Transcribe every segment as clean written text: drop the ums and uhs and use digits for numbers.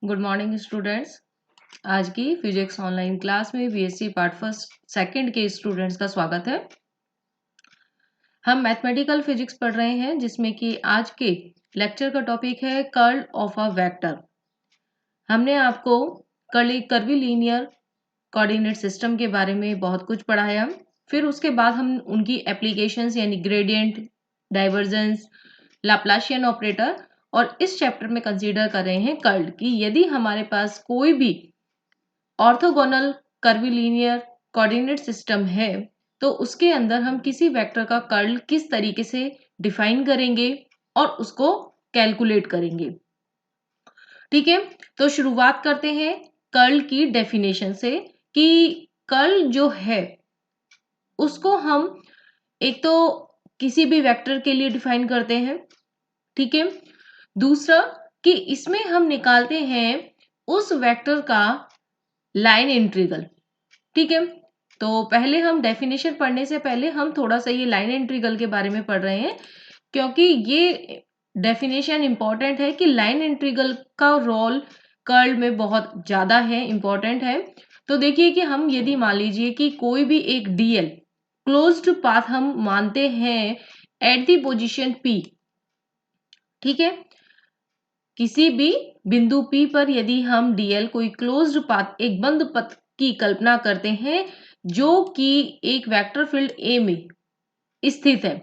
Good morning students. आज की physics online class में बीएससी पार्ट फर्स्ट सेकंड के स्टूडेंट्स का स्वागत है। हम मैथमेटिकल फिजिक्स पढ़ रहे हैं जिसमें कि आज के लेक्चर का टॉपिक है कर्ल ऑफ अ वेक्टर। हमने आपको कर्वीलीनियर कोऑर्डिनेट सिस्टम के बारे में बहुत कुछ पढ़ाया। फिर उसके बाद हम उनकी एप्लीकेशंस यानी ग्रेडियंट, डाइवर्जेंस, लाप्लाशियन ऑपरेटर और इस चैप्टर में कंसीडर कर रहे हैं कर्ल की यदि हमारे पास कोई भी ऑर्थोगोनल कर्वीलीनियर कोऑर्डिनेट सिस्टम है तो उसके अंदर हम किसी वेक्टर का कर्ल किस तरीके से डिफाइन करेंगे और उसको कैलकुलेट करेंगे। ठीक है, तो शुरुआत करते हैं कर्ल की डेफिनेशन से कि कर्ल जो है उसको हम एक तो किसी भी वेक्टर के लिए डिफाइन करते हैं। ठीक है, दूसरा कि इसमें हम निकालते हैं उस वेक्टर का लाइन इंटीग्रल। ठीक है, तो पहले हम डेफिनेशन पढ़ने से पहले हम थोड़ा सा ये लाइन इंटीग्रल के बारे में पढ़ रहे हैं क्योंकि ये डेफिनेशन इंपॉर्टेंट है कि लाइन इंटीग्रल का रोल कर्ल में बहुत ज्यादा है, इंपॉर्टेंट है। तो देखिए कि हम यदि मान लीजिए कि कोई भी एक डीएल क्लोज्ड पाथ हम मानते हैं एट द पोजीशन पी। ठीक है, किसी भी बिंदु P पर यदि हम डीएल कोई क्लोज्ड पाथ एक बंद पथ की कल्पना करते हैं जो कि एक वेक्टर फील्ड A में स्थित है।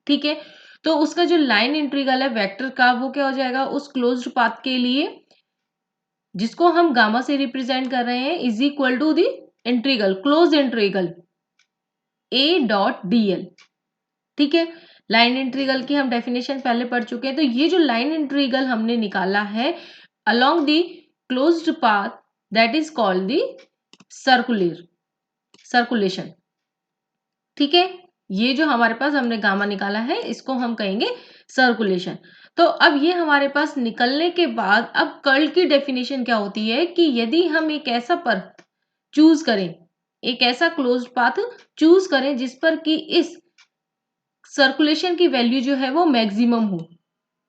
ठीक है, तो उसका जो लाइन इंटीग्रल है वेक्टर का वो क्या हो जाएगा उस क्लोज्ड पाथ के लिए जिसको हम गामा से रिप्रेजेंट कर रहे हैं is equal to the integral close integral A.dl। ठीक है, लाइन इंटीग्रल की हम डेफिनेशन पहले पढ़ चुके हैं। तो ये जो लाइन इंटीग्रल हमने निकाला है along the closed path that is called the circulation. ठीक है, ये जो हमारे पास हमने गामा निकाला है इसको हम कहेंगे सर्कुलेशन। तो अब ये हमारे पास निकलने के बाद अब कर्ल की डेफिनेशन क्या होती है कि यदि हम एक ऐसा पथ चूज करें, एक ऐसा क्लोज्ड पाथ चूज करें जिस पर कि इस सर्कुलेशन की वैल्यू जो है वो मैक्सिमम हो।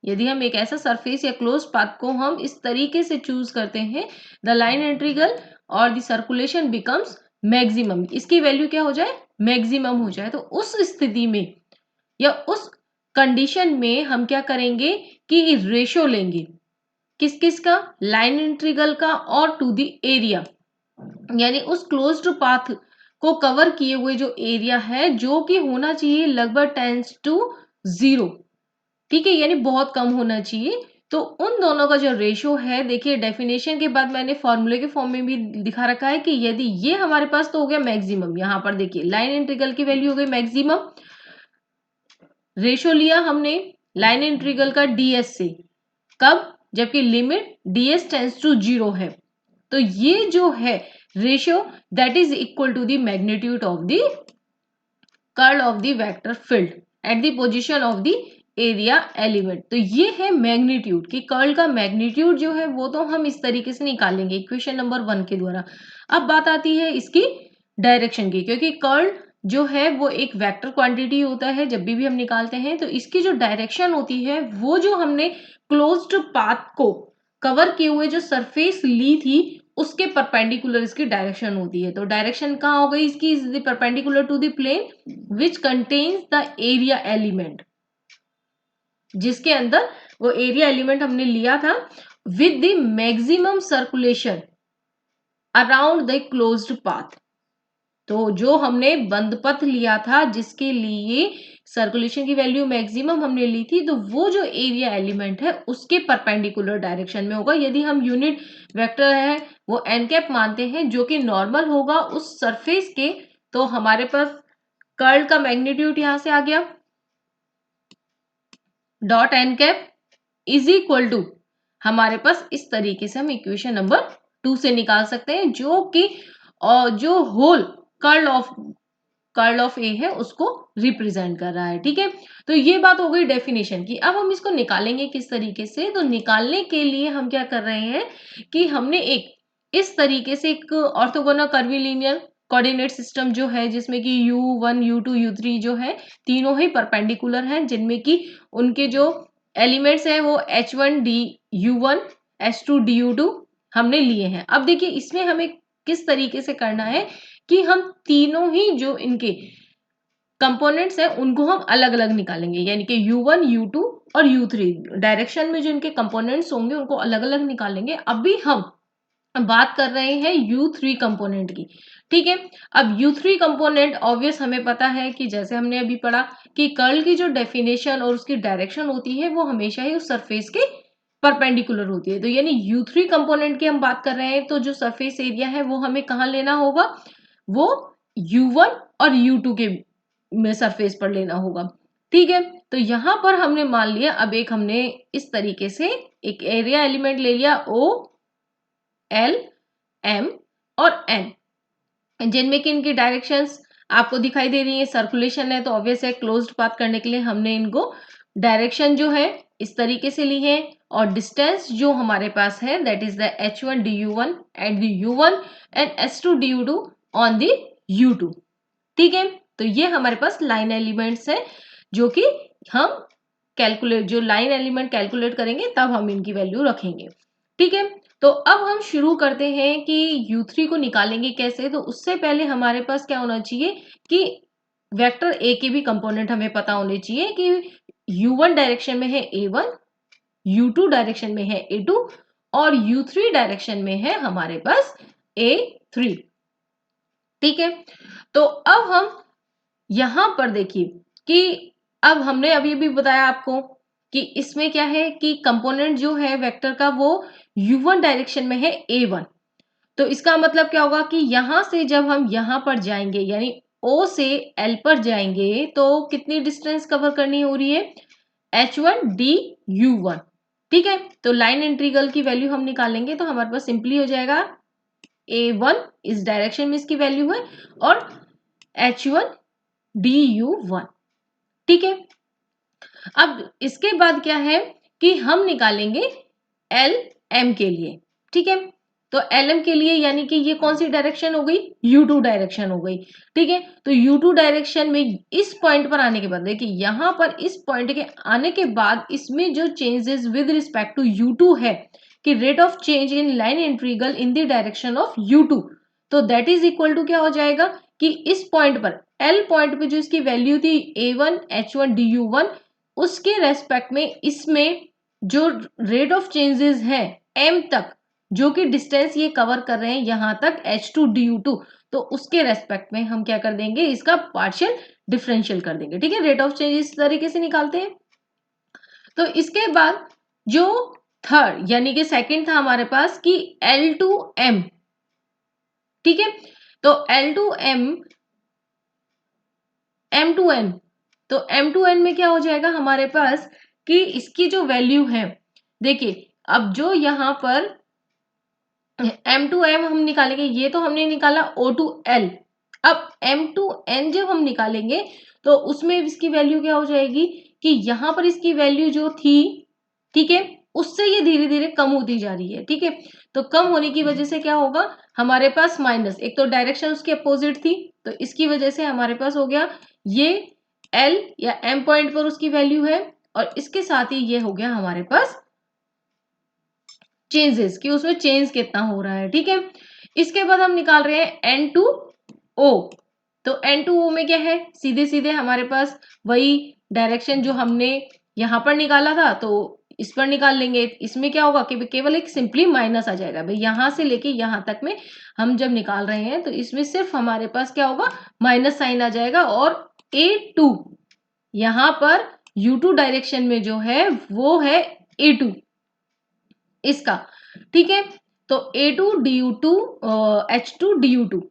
यदि हम एक ऐसा सरफेस या क्लोज पाथ को हम इस तरीके से चूज करते हैं द लाइन इंटीग्रल और द सर्कुलेशन बिकम्स मैक्सिमम, इसकी वैल्यू क्या हो जाए मैक्सिमम हो जाए, तो उस स्थिति में या उस कंडीशन में हम क्या करेंगे कि रेशो लेंगे किस किस का, लाइन इंटीग्रल का और टू द एरिया, यानी उस क्लोज्ड पाथ को कवर किए हुए जो एरिया है जो कि होना चाहिए लगभग 10:0। ठीक है, यानी बहुत कम होना चाहिए। तो उन दोनों का जो रेशो है, देखिए डेफिनेशन के बाद मैंने फॉर्मूले के फॉर्म में भी दिखा रखा है कि यदि ये हमारे पास तो हो गया मैक्सिमम, यहां पर देखिए लाइन इंटीग्रल की वैल्यू हो गई मैक्सिमम, रेशो लिया हमने लाइन इंटीग्रल का डीएस से, कब, जबकि लिमिट डीएस टेंड्स टू 0 है। तो ये जो है ratio that is equal to the magnitude of the curl of the vector field at the position of the area element. तो ये है मैग्नीट्यूड कि कर्ल का मैग्नीट्यूड जो है वो तो हम इस तरीके से निकालेंगे इक्वेशन नंबर 1 के द्वारा। अब बात आती है इसकी डायरेक्शन की, क्योंकि कर्ल जो है वो एक वेक्टर क्वांटिटी होता है जब भी हम निकालते हैं, तो इसकी जो डायरेक्शन होती है वो जो हमने क्लोज्ड पाथ को कवर किए हुए जो सरफेस ली थी उसके परपेंडिकुलर इसकी डायरेक्शन होती है। तो डायरेक्शन कहाँ हो गई इसकी, is the perpendicular to the plane which contains the area element, जिसके अंदर वो एरिया एलिमेंट हमने लिया था with the maximum circulation around the closed path. तो जो हमने बंद पथ लिया था जिसके लिए सर्कुलेशन की वैल्यू मैक्सिमम हमने ली थी, तो वो जो एरिया एलिमेंट है उसके परपेंडिकुलर डायरेक्शन में होगा। यदि हम यूनिट वेक्टर है वो एन कैप मानते हैं जो कि नॉर्मल होगा उस सरफेस के, तो हमारे पास कर्ल का मैग्नीट्यूड यहां से आ गया dot n cap is equal to, हमारे पास इस तरीके से हम इक्वेशन नंबर 2 से निकाल सकते हैं जो कि जो होल कर्ल ऑफ ए है उसको रिप्रेजेंट कर रहा है। ठीक है, तो ये बात हो गई डेफिनेशन की। अब हम इसको निकालेंगे किस तरीके से, तो निकालने के लिए हम क्या कर रहे हैं कि हमने एक इस तरीके से एक ऑर्थोगोनल कर्वीलिनियर कोऑर्डिनेट सिस्टम जो है जिसमें कि u1 u2 u3 जो है तीनों ही परपेंडिकुलर हैं, जिनमें कि उनके जो एलिमेंट्स हैं वो h1 d u1 H2DU2 हमने लिए हैं। अब देखिए इसमें हमें किस तरीके से करना है कि हम तीनों ही जो इनके कंपोनेंट्स हैं उनको हम अलग अलग निकालेंगे, यानी कि U1, U2 और U3 डायरेक्शन में जो इनके कंपोनेंट्स होंगे उनको अलग अलग निकालेंगे। अभी हम बात कर रहे हैं U3 कंपोनेंट की, ठीक है। अब U3 कंपोनेंट ऑब्वियस हमें पता है कि जैसे हमने अभी पढ़ा कि कर्ल की जो डेफिनेशन और उसकी डायरेक्शन होती है वो हमेशा ही उस सरफेस के परपेंडिकुलर होती है। तो यानी U3 कंपोनेंट की हम बात कर रहे हैं तो जो सरफेस एरिया है वो हमें कहाँ लेना होगा, वो U1 और U2 के में सरफेस पर लेना होगा, ठीक है। तो यहां पर हमने मान लिया, अब एक हमने इस तरीके से एक एरिया एलिमेंट ले लिया O, L, M और N, जिनमें कि इनकी डायरेक्शंस आपको दिखाई दे रही है। सर्कुलेशन है तो ऑब्वियस है क्लोज्ड पाथ करने के लिए हमने इनको डायरेक्शन जो है इस तरीके से ली है, और डिस्टेंस जो हमारे पास है that is the H1 DU1 at the U1 and S2 DU2 on the U2, ठीक है। तो ये हमारे पास लाइन एलिमेंट्स है जो कि हम कैलकुलेट, जो लाइन एलिमेंट कैलकुलेट करेंगे तब हम इनकी वैल्यू रखेंगे, ठीक है। तो अब हम शुरू करते हैं कि U3 को निकालेंगे कैसे। तो उससे पहले हमारे पास क्या होना चाहिए कि वेक्टर ए के भी कंपोनेंट हमें पता होने चाहिए कि U1 डायरेक्शन में है A1, U2 डायरेक्शन में है A2 और U3 डायरेक्शन में है हमारे पास A3, ठीक है। तो अब हम यहां पर देखिए कि अब हमने अभी भी बताया आपको कि इसमें क्या है कि कंपोनेंट जो है वेक्टर का वो U1 डायरेक्शन में है A1। तो इसका मतलब क्या होगा कि यहां से जब हम यहां पर जाएंगे यानी O से L पर जाएंगे तो कितनी डिस्टेंस कवर करनी हो रही है, H1DU1, ठीक है। तो लाइन इंटीग्रल की वैल्यू हम निकालेंगे तो हमारे पास सिंपली हो जाएगा A1 इस डायरेक्शन में इसकी वैल्यू है और H1DU1, ठीक है। अब इसके बाद क्या है कि हम निकालेंगे एल एम के लिए, ठीक है। तो एल एम के लिए यानी कि ये कौन सी डायरेक्शन हो गई, U2 डायरेक्शन हो गई, ठीक है। तो U2 डायरेक्शन में इस पॉइंट पर आने के बाद देखिए यहां पर इस पॉइंट के आने के बाद इसमें जो changes with respect to U2 है कि rate of change in line integral in the direction of U2, तो दैट इज इक्वल टू क्या हो जाएगा कि इस पॉइंट पर L पॉइंट पे जो इसकी वैल्यू थी A1 H1 DU1 उसके रेस्पेक्ट में इसमें जो रेट ऑफ चेंजेस है M तक, जो कि डिस्टेंस ये कवर कर रहे हैं यहां तक H2 DU2, तो उसके रेस्पेक्ट में हम क्या कर देंगे, इसका पार्शियल डिफरेंशियल कर देंगे, ठीक है। रेट ऑफ चेंज इस तरीके से निकालते हैं। तो इसके बाद जो थर्ड यानी कि सेकंड था हमारे पास कि L2M, ठीक है। तो L2M M2N, तो M2N में क्या हो जाएगा हमारे पास कि इसकी जो वैल्यू है देखिए, अब जो यहां पर M2M हम निकालेंगे, ये तो हमने निकाला O2L। अब M2N जब हम निकालेंगे तो उसमें इसकी वैल्यू क्या हो जाएगी कि यहां पर इसकी वैल्यू जो थी, ठीक है, उससे ये धीरे धीरे कम होती जा रही है, ठीक है। तो कम होने की वजह से क्या होगा हमारे पास माइनस, एक तो डायरेक्शन उसकी अपोजिट थी तो इसकी वजह से हमारे पास हो गया ये L या M पॉइंट पर उसकी वैल्यू है, और इसके साथ ही ये हो गया हमारे पास चेंजेस कि उसमें चेंज कितना हो रहा है, ठीक है। इसके बाद हम निकाल रहे हैं N2O। तो N2O में क्या है, सीधे सीधे हमारे पास वही डायरेक्शन जो हमने यहां पर निकाला था तो इस पर निकाल लेंगे। इसमें क्या होगा कि केवल एक सिंपली माइनस आ जाएगा भाई, यहां से लेके यहां तक में हम जब निकाल रहे हैं तो इसमें सिर्फ हमारे पास क्या होगा माइनस साइन आ जाएगा, और A2 यहां पर U2 डायरेक्शन में जो है वो है A2 इसका, ठीक है। तो A2DU2 H2DU2,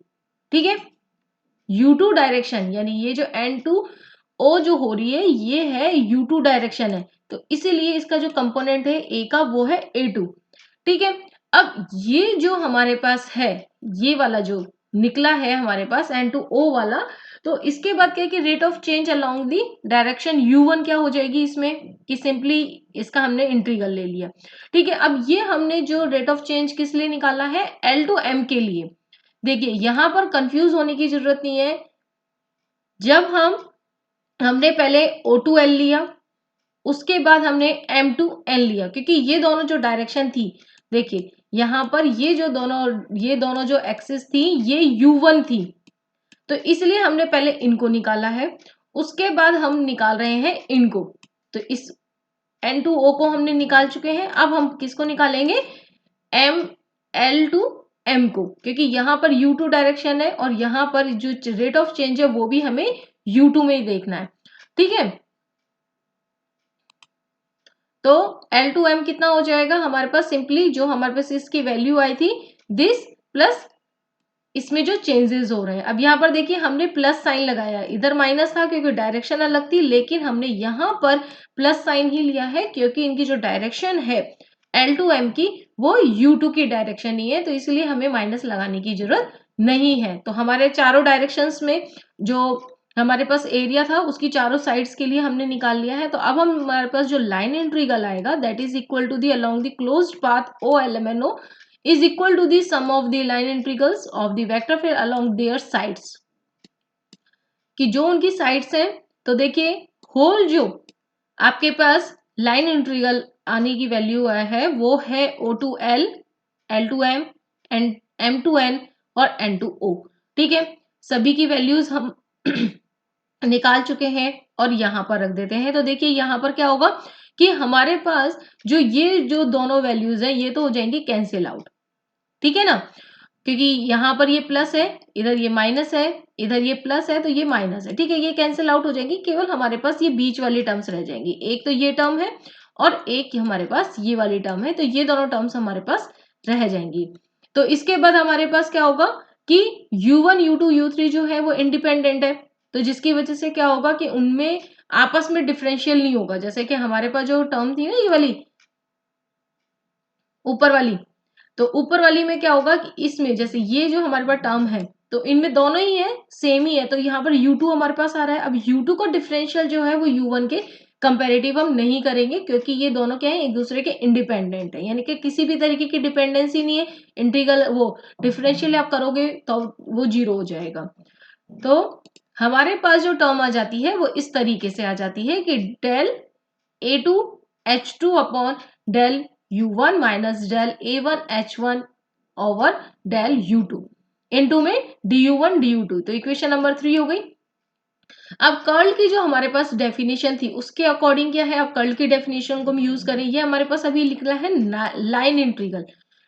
ठीक है। U2 डायरेक्शन यानी ये जो N2O जो हो रही है ये है U2 डायरेक्शन है, तो इसीलिए इसका जो कंपोनेंट है A का वो है A2, ठीक है। अब ये जो हमारे पास है ये वाला जो निकला है हमारे पास N2O वाला, तो इसके बाद क्या है कि rate of change along the direction U1 क्या हो जाएगी इसमें कि सिंपली इसका हमने इंटीग्रल ले लिया, ठीक है। अब ये हमने जो रेट ऑफ चेंज किस लिए निकाला है L2M के लिए। देखिए यहां पर कंफ्यूज होने की जरूरत नहीं है, जब हमने पहले O2L लिया उसके बाद हमने M2N लिया, क्योंकि ये दोनों जो डायरेक्शन थी देखिए यहाँ पर ये दोनों जो एक्सिस थी ये U1 थी, तो इसलिए हमने पहले इनको निकाला है, उसके बाद हम निकाल रहे हैं इनको। तो इस N2O को हमने निकाल चुके हैं, अब हम किसको निकालेंगे, L2M को, क्योंकि यहाँ पर U2 डायरेक्शन है और यहाँ पर जो रेट ऑफ चेंज है वो भी हमें U2 में ही देखना है, ठीक है। तो L2M कितना हो जाएगा हमारे पास, सिंपली जो हमारे पास इसकी वैल्यू आई थी दिस प्लस इसमें जो चेंजेस हो रहे हैं। अब यहाँ पर देखिए हमने प्लस साइन लगाया, इधर माइनस था क्योंकि डायरेक्शन अलग थी, लेकिन हमने यहाँ पर प्लस साइन ही लिया है क्योंकि इनकी जो डायरेक्शन है L2M की वो U2 की डायरेक्शन ही है, तो इसलिए हमें माइनस लगाने की जरूरत नहीं है। तो हमारे चारों डायरेक्शंस में जो हमारे पास एरिया था उसकी चारों साइड्स के लिए हमने निकाल लिया है। तो अब हमारे पास जो लाइन इंटीग्रल आएगा that is equal to the along the closed path OLMNO is equal to the sum of the line integrals of the vector field along their sides, कि जो उनकी साइड्स हैं, तो देखिए होल जो आपके पास लाइन इंटीग्रल आने की वैल्यू आया है वो है O2L, L2M, M2N और N2O, ठीक है। सभी की वैल्यूज हम निकाल चुके हैं और यहाँ पर रख देते हैं। तो देखिए यहाँ पर क्या होगा कि हमारे पास ये जो दोनों वैल्यूज हैं ये तो हो जाएंगी कैंसिल आउट, ठीक है ना, क्योंकि यहाँ पर ये प्लस है, इधर ये माइनस है, इधर ये प्लस है तो ये माइनस है, ठीक है। ये कैंसिल आउट हो जाएंगी, केवल हमारे पास ये बीच वाली टर्म्स रह जाएंगी। एक तो ये टर्म है और एक हमारे पास ये वाली टर्म है, तो ये दोनों टर्म्स हमारे पास रह जाएंगी। तो इसके बाद हमारे पास क्या होगा कि U1, U2, U3 जो है वो इंडिपेंडेंट है, तो जिसकी वजह से क्या होगा कि उनमें आपस में डिफरेंशियल नहीं होगा। जैसे कि हमारे पास जो टर्म थी ना ये वाली ऊपर वाली, तो ऊपर वाली में क्या होगा कि इसमें जैसे ये जो हमारे पास टर्म है तो इनमें दोनों ही है, सेम ही है, तो यहाँ पर U2 हमारे पास आ रहा है। अब U2 को डिफरेंशियल जो है वो U1 के कंपैरेटिव हम नहीं करेंगे क्योंकि ये दोनों क्या है एक दूसरे के इंडिपेंडेंट है, यानी कि किसी भी तरीके की डिपेंडेंसी नहीं है। इंटीग्रल वो डिफरेंशियल आप करोगे तो वो 0 हो जाएगा। तो हमारे पास जो टर्म आ जाती है वो इस तरीके से आ जाती है कि del A2 H2 upon del U1 minus del A1 H1 over del U2 into में DU1 DU2। तो इक्वेशन नंबर 3 हो गई। अब कर्ल की जो हमारे पास डेफिनेशन थी उसके अकॉर्डिंग क्या है, अब कर्ल की डेफिनेशन को हम यूज करें, ये हमारे पास अभी लिखना है लाइन इंटीग्रल,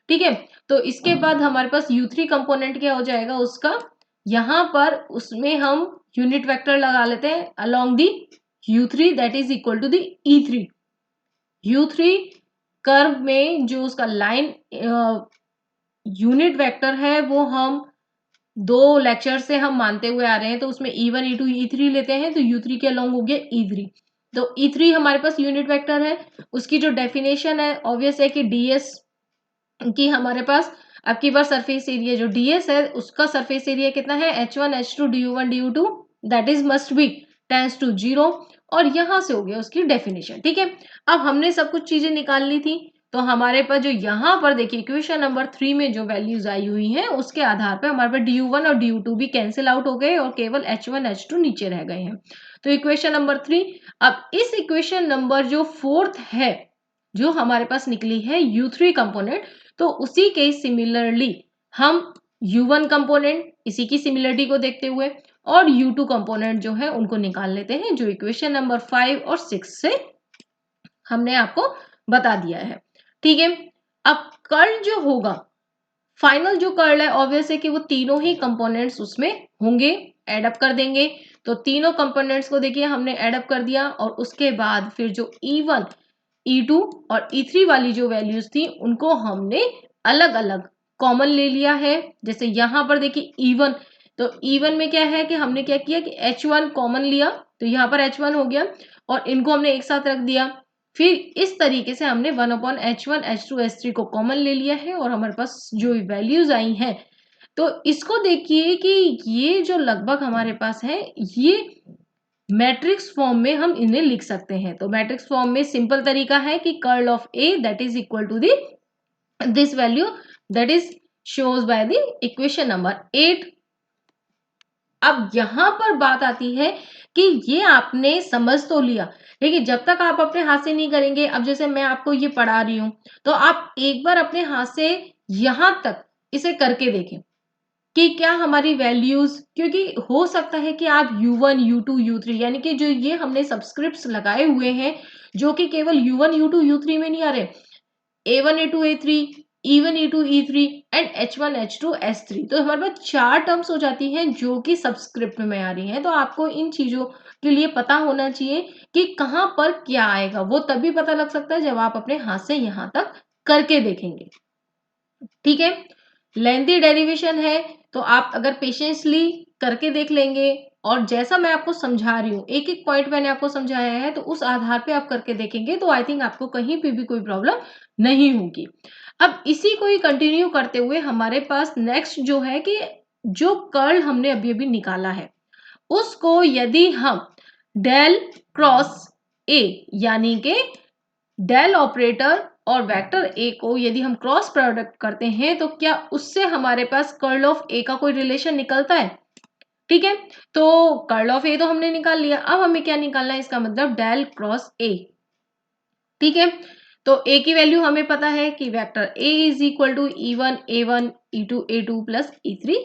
ठीक है। तो इसके बाद हमारे पास U3 कंपोनेंट क्या हो जाएगा उसका, यहां पर उसमें हम यूनिट वेक्टर लगा लेते हैं along the U3 that is equal to the E3। U3 curve में जो उसका लाइन यूनिट वेक्टर है वो हम 2 लेक्चर से हम मानते हुए आ रहे हैं, तो उसमें E1 E2 E3 लेते हैं, तो U3 के अलोंग हो गया E3। तो E3 हमारे पास यूनिट वेक्टर है, उसकी जो डेफिनेशन है ऑब्वियस है कि DS की हमारे पास अब की बार सरफेस एरिया जो DS है उसका सरफेस एरिया कितना है H1 H2 DU1 DU2 that is must be tends to 0, और यहां से हो गया उसकी डेफिनेशन, ठीक है। अब हमने सब कुछ चीजें निकाल ली थी, तो हमारे पास जो यहाँ पर देखिए इक्वेशन नंबर 3 में जो वैल्यूज आई हुई हैं उसके आधार पर हमारे पास DU1 और DU2 भी कैंसिल आउट हो गए और केवल H1 H2 नीचे रह गए हैं। तो इक्वेशन नंबर 3। अब इस इक्वेशन नंबर जो 4th है जो हमारे पास निकली है U3 कंपोनेंट, तो उसी के सिमिलरली हम U1 कंपोनेंट इसी की सिमिलरिटी को देखते हुए और U2 कंपोनेंट जो है उनको निकाल लेते हैं, जो इक्वेशन नंबर 5 और 6 से हमने आपको बता दिया है, ठीक है। अब कर्ल जो होगा, फाइनल जो कर्ल है ऑब्वियस है कि वो तीनों ही कंपोनेंट्स उसमें होंगे, एड अप कर देंगे। तो तीनों कंपोनेंट्स को देखिए हमने एड अप कर दिया और उसके बाद फिर जो E1 E2 और E3 वाली जो वैल्यूज थी उनको हमने अलग अलग कॉमन ले लिया है। जैसे यहां पर देखिए E1, तो E1 में क्या है कि हमने क्या किया कि H1 कॉमन लिया, तो यहाँ पर H1 हो गया और इनको हमने एक साथ रख दिया। फिर इस तरीके से हमने 1/H1 H2 H3 को कॉमन ले लिया है और हमारे पास जो वैल्यूज आई हैं, तो इसको देखिए कि ये जो लगभग हमारे पास है ये मैट्रिक्स फॉर्म में हम इन्हें लिख सकते हैं। तो मैट्रिक्स फॉर्म में सिंपल तरीका है कि curl of A that is equal to the this value that is shows by the equation number 8। अब यहां पर बात आती है कि ये आपने समझ तो लिया, ठीक है, जब तक आप अपने हाथ से नहीं करेंगे, अब जैसे मैं आपको ये पढ़ा रही हूँ, तो आप एक बार अपने हाथ से यहाँ तक इसे करके देखें कि क्या हमारी वैल्यूज, क्योंकि हो सकता है कि आप U1, U2, U3 यानी कि जो ये हमने सबस्क्रिप्ट्स लगाए हुए हैं, जो कि केवल U1, U2, U3 में नहीं आ रहे, A1, A2, A3, E1, E2, E3 and H1, H2, S3, तो हमारे पास 4 टर्म्स हो जाती हैं जो कि सबस्क्रिप्ट में आ रही हैं। तो आपको इन चीजों के लिए पता होना चाहिए कि कहाँ पर क्या आएगा। वो तभी पता लग सकता है जब आप अपने हाथ से यहाँ तक करके देखेंगे। ठीक है, लेंथी डेरिवेशन है, तो आप अगर पेशेंसली करके देख लेंगे और जैसा मैं आपको समझा रही हूँ, एक एक पॉइंट मैंने आपको समझाया है, तो उस आधार पे आप करके देखेंगे तो आई थिंक आपको कहीं पे भी कोई प्रॉब्लम नहीं होगी। अब इसी को ही कंटिन्यू करते हुए हमारे पास नेक्स्ट जो है कि जो कर्ल हमने अभी अभी निकाला है, उसको यदि हम डेल क्रॉस ए यानी कि डेल ऑपरेटर और वेक्टर ए को यदि हम क्रॉस प्रोडक्ट करते हैं, तो क्या उससे हमारे पास कर्ल ऑफ ए का कोई रिलेशन निकलता है? ठीक है, तो कर्ल ऑफ ए तो हमने निकाल लिया, अब हमें क्या निकालना है, इसका मतलब डेल क्रॉस ए। ठीक है, तो ए की वैल्यू हमें पता है कि vector A is equal to E1 A1 E2 A2 plus E3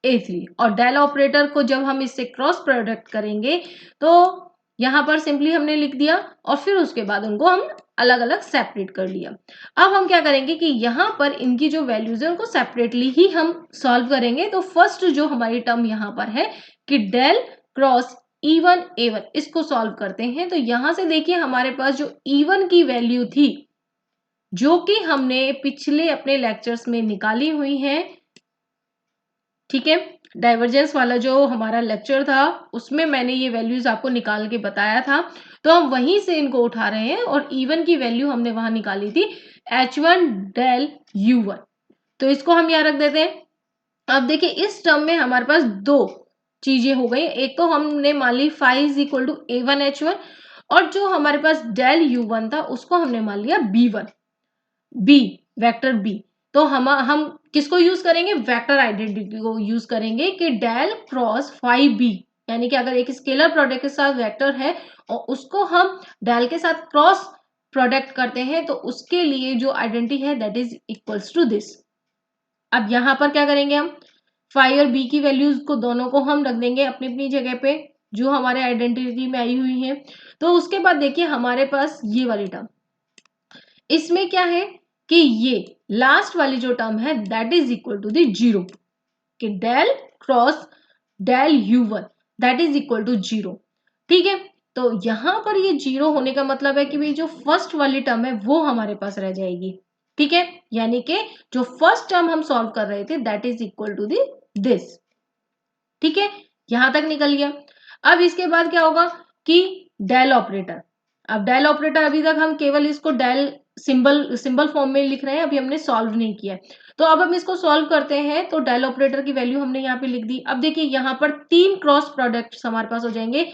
A3, और डेल ऑपरेटर को जब हम इससे क्रॉस प्रोडक्ट करेंगे तो यहां पर सिंपली हमने लिख दिया और फिर उसके बाद उनको हम अलग अलग सेपरेट कर लिया। अब हम क्या करेंगे कि यहाँ पर इनकी जो वैल्यूज है उनको सेपरेटली ही हम सॉल्व करेंगे। तो फर्स्ट जो हमारी टर्म यहाँ पर है कि डेल क्रॉस E1 A1, इसको सॉल्व करते हैं। तो यहां से देखिए हमारे पास जो E1 की वैल्यू थी, जो कि हमने पिछले अपने लेक्चर्स में निकाली हुई है, ठीक है, डाइवर्जेंस वाला जो हमारा लेक्चर था उसमें मैंने ये वैल्यूज आपको निकाल के बताया था, तो हम वहीं से इनको उठा रहे हैं और E1 की वैल्यू हमने वहां निकाली थी H1 डेल U1, तो इसको हम यहाँ रख देते हैं। अब देखिए इस टर्म में हमारे पास दो चीजें हो गई, एक तो हमने मान ली phi is equal to A1 H1, और जो हमारे पास डेल U1 था उसको हमने मान लिया B1 बी, वेक्टर बी। तो हम किसको यूज करेंगे, वेक्टर आइडेंटिटी को यूज करेंगे कि डेल क्रॉस फाई बी, यानी कि अगर एक स्केलर प्रोडक्ट के साथ वेक्टर है और उसको हम डेल के साथ क्रॉस प्रोडक्ट करते हैं, तो उसके लिए जो आइडेंटिटी है that is equals to this. अब यहां पर क्या करेंगे, हम फाई और बी की वैल्यूज को दोनों को हम रख देंगे अपनी अपनी जगह पे जो हमारे आइडेंटिटी में आई हुई है। तो उसके बाद देखिए हमारे पास ये वाली टर्म, इसमें क्या है कि ये लास्ट वाली जो टर्म है that is equal to the zero, कि del cross del U1 that is equal to zero. ठीक है, तो यहां पर ये जीरो होने का मतलब है कि भाई जो फर्स्ट वाली टर्म है वो हमारे पास रह जाएगी। ठीक है, यानी कि जो फर्स्ट टर्म हम सॉल्व कर रहे थे that is equal to this. ठीक है, यहां तक निकल गया। अब इसके बाद क्या होगा कि डेल ऑपरेटर, अब डेल ऑपरेटर अभी तक हम केवल इसको डेल सिंबल सिंबल फॉर्म में लिख रहे हैं, अभी हमने सॉल्व नहीं किया है। तो अब हम इसको सॉल्व करते हैं, तो डेल ऑपरेटर की वैल्यू हमने यहाँ पे लिख दी। अब देखिए यहाँ पर तीन क्रॉस प्रोडक्ट्स हमारे पास हो जाएंगे,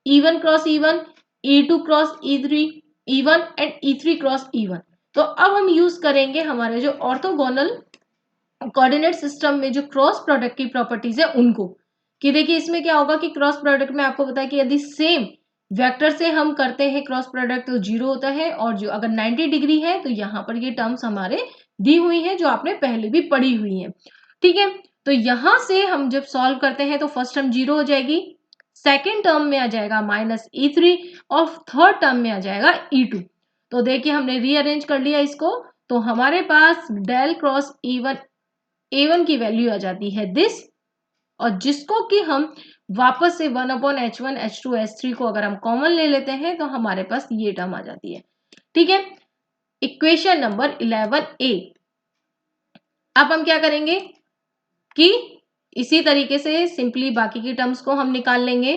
E1 cross E1, E2 cross E3 E1 and E3 cross E1। तो अब हम यूज करेंगे हमारे जो ऑर्थोगोनल कोऑर्डिनेट सिस्टम में जो क्रॉस प्रोडक्ट की प्रॉपर्टीज है उनको, कि देखिए इसमें क्या होगा कि क्रॉस प्रोडक्ट में आपको पता है कि यदि सेम वेक्टर से हम करते हैं क्रॉस प्रोडक्ट तो जीरो होता है, और जो अगर 90 डिग्री है तो यहाँ पर ये टर्म्स हमारे दी हुई है जो आपने पहले भी पढ़ी हुई है। ठीक है, तो यहां से हम जब सॉल्व करते हैं तो फर्स्ट टर्म जीरो हो जाएगी, सेकेंड टर्म में आ जाएगा -E3 और थर्ड टर्म में आ जाएगा E2। तो देखिए हमने रीअरेंज कर लिया इसको, तो हमारे पास डेल क्रॉस A1 की वैल्यू आ जाती है दिस, और जिसको कि हम वापस से 1/H1 H2 H3 को अगर हम कॉमन ले लेते हैं तो हमारे पास ये टर्म आ जाती है। ठीक है, इक्वेशन नंबर 11A। अब हम क्या करेंगे कि इसी तरीके से सिंपली बाकी की टर्म्स को हम निकाल लेंगे।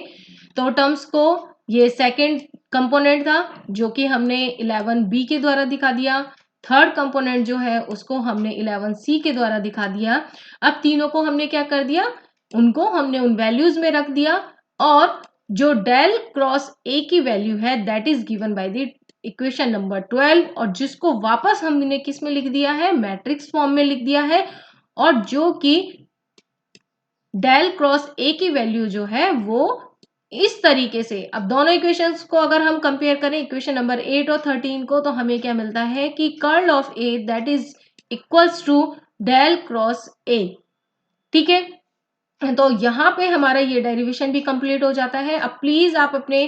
तो टर्म्स को, ये सेकंड कंपोनेंट था जो कि हमने 11B के द्वारा दिखा दिया, थर्ड कंपोनेंट जो है उसको हमने 11C के द्वारा दिखा दिया। अब तीनों को हमने क्या कर दिया, उनको हमने उन वैल्यूज में रख दिया, और जो डेल क्रॉस ए की वैल्यू है that is given by the equation number 12, और जिसको वापस हमने किस में लिख दिया है, मैट्रिक्स फॉर्म में लिख दिया है, और जो कि डेल क्रॉस ए की वैल्यू जो है वो इस तरीके से अब दोनों इक्वेशंस को अगर हम कंपेयर करें, इक्वेशन नंबर 8 और 13 को, तो हमें क्या मिलता है कि curl of A that is equals to del cross A. ठीक है, तो यहाँ पे हमारा ये डेरिवेशन भी कंप्लीट हो जाता है। अब प्लीज आप अपने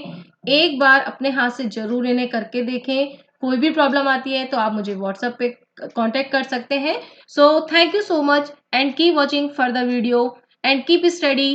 एक बार अपने हाथ से जरूर इन्हें करके देखें। कोई भी प्रॉब्लम आती है तो आप मुझे व्हाट्सएप पे कांटेक्ट कर सकते हैं। So thank you so much and keep watching for the video and keep study.